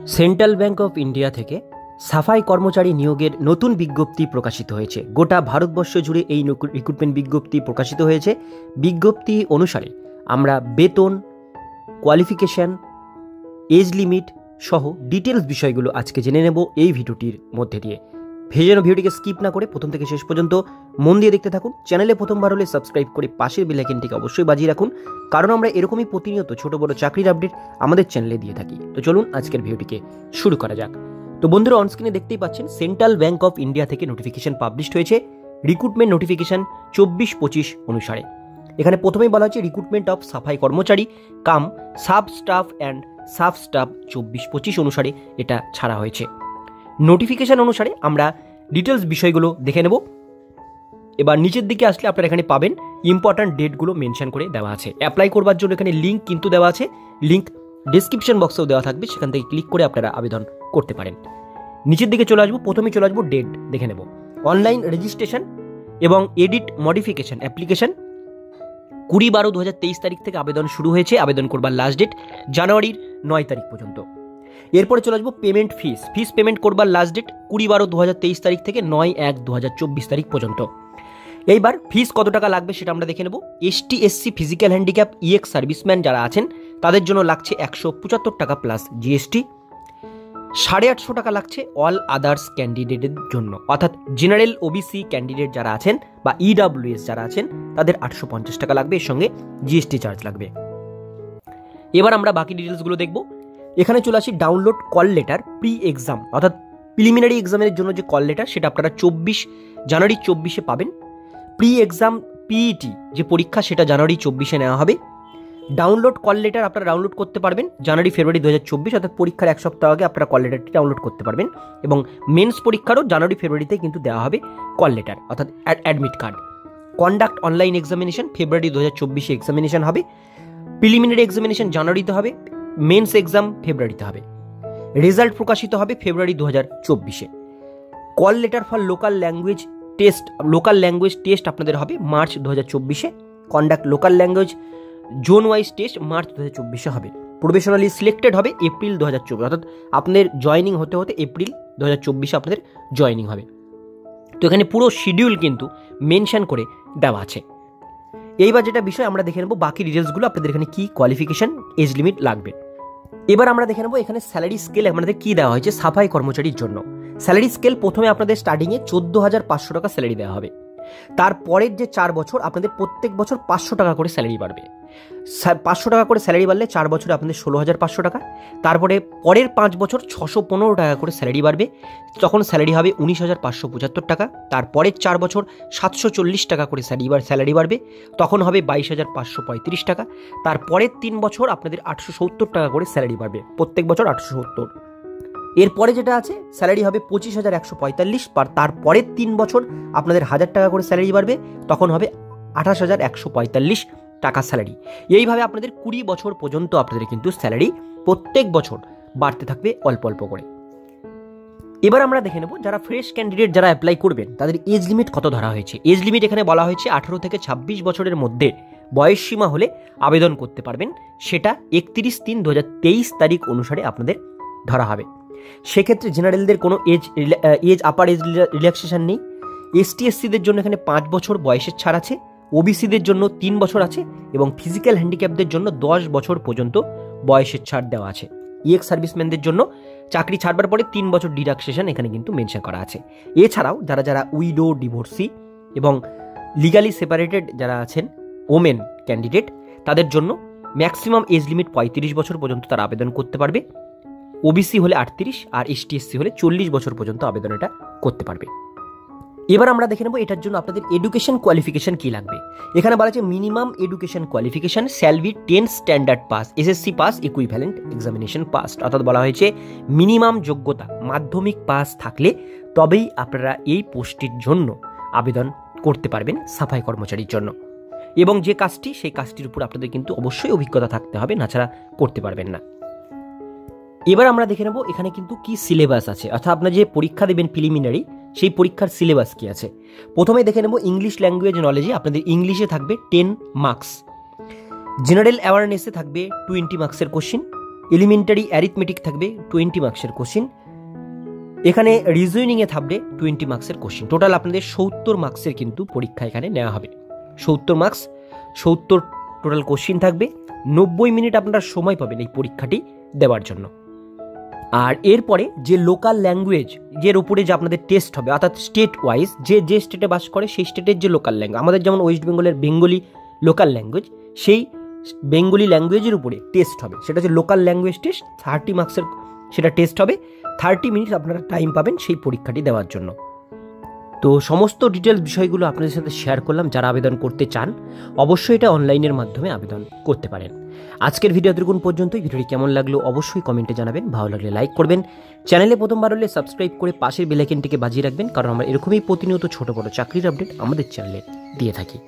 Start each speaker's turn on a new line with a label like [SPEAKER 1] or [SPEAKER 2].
[SPEAKER 1] Central bank of India থেকে সাফাই কর্মচারী নিয়োগের নতুন বিজ্ঞপ্তি প্রকাশিত হয়েছে। গোটা ভারতবর্ষ জুড়ে এই রিক্রুটমেন্ট বিজ্ঞপ্তি প্রকাশিত হয়েছে। বিজ্ঞপ্তি অনুসারে আমরা বেতন, কোয়ালিফিকেশান, এজ লিমিট সহ ডিটেলস বিষয়গুলো আজকে জেনে নেব এই ভিডিওটির মধ্যে দিয়ে। যেন ভিডিওটিকে স্কিপ না করে প্রথম থেকে শেষ পর্যন্ত মন দিয়ে দেখতে থাকুন। চ্যানেলে প্রথমবার হলে সাবস্ক্রাইব করে পাশের বেল আইকনটিকে অবশ্যই বাজিয়ে রাখুন, কারণ আমরা এরকমই প্রতিনিয়ত ছোট বড় চাকরির আপডেট আমাদের চ্যানেলে দিয়ে থাকি। তো চলুন আজকের ভিডিওটিকে শুরু করা যাক। তো বন্ধুরা, অনস্ক্রিনে দেখতেই পাচ্ছেন সেন্ট্রাল ব্যাংক অফ ইন্ডিয়া থেকে নোটিফিকেশন পাবলিশড হয়েছে রিক্রুটমেন্ট নোটিফিকেশন 24-25 অনুসারে। এখানে প্রথমেই বলা হচ্ছে রিক্রুটমেন্ট অফ সাফাই কর্মচারী cum sub staff and sub staff 24-25 অনুসারে এটা ছাড়া হয়েছে। নোটিফিকেশন অনুসারে আমরা ডিটেলস বিষয়গুলো দেখে নেব। এবার নিচের দিকে আসলে আপনারা এখানে পাবেন ইম্পর্ট্যান্ট ডেটগুলো মেনশন করে দেওয়া আছে। অ্যাপ্লাই করবার জন্য এখানে লিঙ্ক কিন্তু দেওয়া আছে, লিঙ্ক ডিসক্রিপশন বক্সেও দেওয়া থাকবে, সেখান থেকে ক্লিক করে আপনারা আবেদন করতে পারেন। নিচের দিকে চলে আসবো, প্রথমেই চলে আসবো ডেট দেখে নেব। অনলাইন রেজিস্ট্রেশন এবং এডিট মডিফিকেশন অ্যাপ্লিকেশন 20/12/2023 তারিখ থেকে আবেদন শুরু হয়েছে। আবেদন করবার লাস্ট ডেট জানুয়ারির 9 তারিখ পর্যন্ত। এরপরে চলে আসবো পেমেন্ট ফিস পেমেন্ট করবার লাস্ট ডেট 20/12/2023 তারিখ থেকে 9/1/2024 তারিখ পর্যন্ত। এইবার ফিস কত টাকা লাগবে সেটা আমরা দেখে নেব। ST SC physical handicap EX serviceman যারা আছেন তাদের জন্য লাগছে 175 টাকা প্লাস জিএসটি। 850 টাকা লাগছে অল আদার্স ক্যান্ডিডেটের জন্য, অর্থাৎ জেনারেল ওবিসি ক্যান্ডিডেট যারা আছেন বা ইডাব্লিউএস যারা আছেন তাদের 850 টাকা লাগবে, এর সঙ্গে জিএসটি চার্জ লাগবে। এবার আমরা বাকি ডিটেলসগুলো দেখব। এখানে চলে আসি download call letter pre exam, অর্থাৎ প্রিলিমিনারি এক্সামের জন্য যে কল লেটার সেটা আপনারা জানুয়ারি 24 পাবেন। প্রি এক্সাম পিইটি যে পরীক্ষা সেটা জানুয়ারি 24 নেওয়া হবে। ডাউনলোড কল লেটার আপনারা ডাউনলোড করতে পারবেন জানুয়ারি-ফেব্রুয়ারি 2024, অর্থাৎ পরীক্ষার এক সপ্তাহ আগে আপনারা কল লেটারটি ডাউনলোড করতে পারবেন। এবং মেন্স পরীক্ষারও জানুয়ারি-ফেব্রুয়ারিতে কিন্তু দেওয়া হবে কল লেটার, অর্থাৎ admit card. Conduct online examination February 2024 examination হবে। প্রিলিমিনারি এক্সামিনেশন জানুয়ারিতে হবে, মেন্স এক্সাম ফেব্রুয়ারিতে হবে। রেজাল্ট প্রকাশিত হবে ফেব্রুয়ারি 2024। Call letter for local language test আপনাদের হবে March 2024। Conduct local language zone wise test March 2024 হবে। প্রফেশনালি সিলেক্টেড হবে এপ্রিল 2024, অর্থাৎ আপনাদের জয়নিং হতে হতে এপ্রিল 2024 আপনাদের জয়নিং হবে। তো এখানে পুরো শিডিউল কিন্তু মেনশন করে দেওয়া আছে। এইবার যেটা বিষয় আমরা দেখে নেব বাকি ডিটেলসগুলো, আপনাদের এখানে কি কোয়ালিফিকেশন এজ লিমিট লাগবে। এবার আমরা দেখে নেব এখানে স্যালারি স্কেল আপনাদের কি দেওয়া হয়েছে সাফাই কর্মচারীর জন্য। স্যালারি স্কেল প্রথমে আপনাদের স্টার্টিংয়ে 14,500 টাকা স্যালারি দেওয়া হবে। তারপরের যে 4 বছর আপনাদের প্রত্যেক বছর 500 টাকা করে স্যালারি বাড়বে। 500 টাকা করে স্যালারি বাড়লে 4 বছরে আপনাদের 16,500 টাকা। তারপরে পরের 5 বছর 615 টাকা করে স্যালারি বাড়বে, তখন স্যালারি হবে 19,575 টাকা। তারপরের 4 বছর 740 টাকা করে স্যালারি বাড়বে, তখন হবে 22,535 টাকা। তারপরের 3 বছর আপনাদের 870 টাকা করে স্যালারি বাড়বে, প্রত্যেক বছর 870। এরপরে যেটা আছে স্যালারি হবে 25,145, তারপরের 3 বছর আপনাদের 1000 টাকা করে স্যালারি বাড়বে, তখন হবে 28,145 টাকা স্যালারি। এইভাবে আপনাদের 20 বছর পর্যন্ত আপনাদের কিন্তু স্যালারি প্রত্যেক বছর বাড়তে থাকবে অল্প অল্প করে। এবার আমরা দেখে নেব যারা ফ্রেশ ক্যান্ডিডেট যারা অ্যাপ্লাই করবেন তাদের এজ লিমিট কত ধরা হয়েছে। এজ লিমিট এখানে বলা হয়েছে 18 থেকে 26 বছরের মধ্যে বয়স সীমা হলে আবেদন করতে পারবেন, সেটা 31/3/2023 তারিখ অনুসারে আপনাদের ধরা হবে। সেক্ষেত্রে জেনারেলদের কোনো আপার এজ রিল্যাক্সেশন নেই। এসটি এসসিদের জন্য এখানে 5 বছর বয়সের ছাড় আছে, ওবিসিদের জন্য 3 বছর আছে এবং ফিজিক্যাল হ্যান্ডিক্যাপদের জন্য 10 বছর পর্যন্ত বয়সের ছাড় দেওয়া আছে। ইএক্স সার্ভিসম্যানদের জন্য চাকরি ছাড়বার পরে 3 বছর ডিডাকশন এখানে কিন্তু মেনশন করা আছে। এছাড়াও যারা উইডো, ডিভোর্সি এবং লিগালি সেপারেটেড যারা আছেন ওমেন ক্যান্ডিডেট তাদের জন্য ম্যাক্সিমাম এজ লিমিট 35 বছর পর্যন্ত তারা আবেদন করতে পারবে। ওবিসি হলে 38 আর এসটি এসসি হলে 40 বছর পর্যন্ত আবেদন এটা করতে পারবে। এবার আমরা দেখে নেব এটার জন্য আপনাদের এডুকেশন কোয়ালিফিকেশন কি লাগবে। এখানে বলা আছে minimum education qualification shall be 10 standard pass, SSC pass, equivalent examination pass, অর্থাৎ বলা হয়েছে মিনিমাম যোগ্যতা মাধ্যমিক পাস থাকলে তবেই আপনারা এই পোস্টের জন্য আবেদন করতে পারবেন সাফাই কর্মচারীর জন্য। এবং যে কাজটি সেই কাজটির উপর আপনাদের কিন্তু অবশ্যই অভিজ্ঞতা থাকতে হবে, না ছাড়া করতে পারবেন না। এবার আমরা দেখে নেব এখানে কিন্তু কি সিলেবাস আছে, অর্থাৎ আপনারা যে পরীক্ষা দেবেন প্রিলিমিনারি সেই পরীক্ষার সিলেবাস কি আছে। প্রথমে দেখে নেব ইংলিশ ল্যাঙ্গুয়েজ নলেজে আপনাদের ইংলিশে থাকবে 10 মার্কস, জেনারেল অ্যাওয়ারনেসে থাকবে 20 মার্কসের কোশ্চিন, এলিমেন্টারি অ্যারিথমেটিক থাকবে 20 মার্কসের কোশ্চিন, এখানে রিজনিংয়ে থাকবে 20 মার্কসের কোশ্চিন। টোটাল আপনাদের 70 মার্কসের কিন্তু পরীক্ষা এখানে নেওয়া হবে। 70 মার্কস, 70 টোটাল কোশ্চিন থাকবে, 90 মিনিট আপনারা সময় পাবেন এই পরীক্ষাটি দেওয়ার জন্য। আর এরপরে যে লোকাল ল্যাঙ্গুয়েজ এর উপরে যে আপনাদের টেস্ট হবে, অর্থাৎ স্টেট ওয়াইজ যে স্টেটে বাস করে সেই স্টেটের যে লোকাল ল্যাঙ্গুয়েজ, আমাদের যেমন ওয়েস্ট বেঙ্গলের বেঙ্গলি লোকাল ল্যাঙ্গুয়েজ, সেই বেঙ্গলি ল্যাঙ্গুয়েজের উপরে টেস্ট হবে। সেটা হচ্ছে লোকাল ল্যাঙ্গুয়েজ টেস্ট, 30 মার্কসের সেটা টেস্ট হবে। 30 মিনিট আপনারা টাইম পাবেন সেই পরীক্ষাটি দেওয়ার জন্য। তো সমস্ত ডিটেলস বিষয়গুলো আপনাদের সাথে শেয়ার করলাম। যারা আবেদন করতে চান অবশ্যই এটা অনলাইনের মাধ্যমে আবেদন করতে পারেন। আজকের ভিডিও এতটুকুন পর্যন্তই। ভিডিওটি কেমন লাগলো অবশ্যই কমেন্টে জানাবেন, ভালো লাগলে লাইক করবেন, চ্যানেলে প্রথমবার হলে সাবস্ক্রাইব করে পাশের বেল আইকনটিকে বাজিয়ে রাখবেন, কারণ আমরা এরকমই প্রতিনিয়ত ছোট বড় চাকরির আপডেট আমাদের চ্যানেলে দিয়ে থাকি।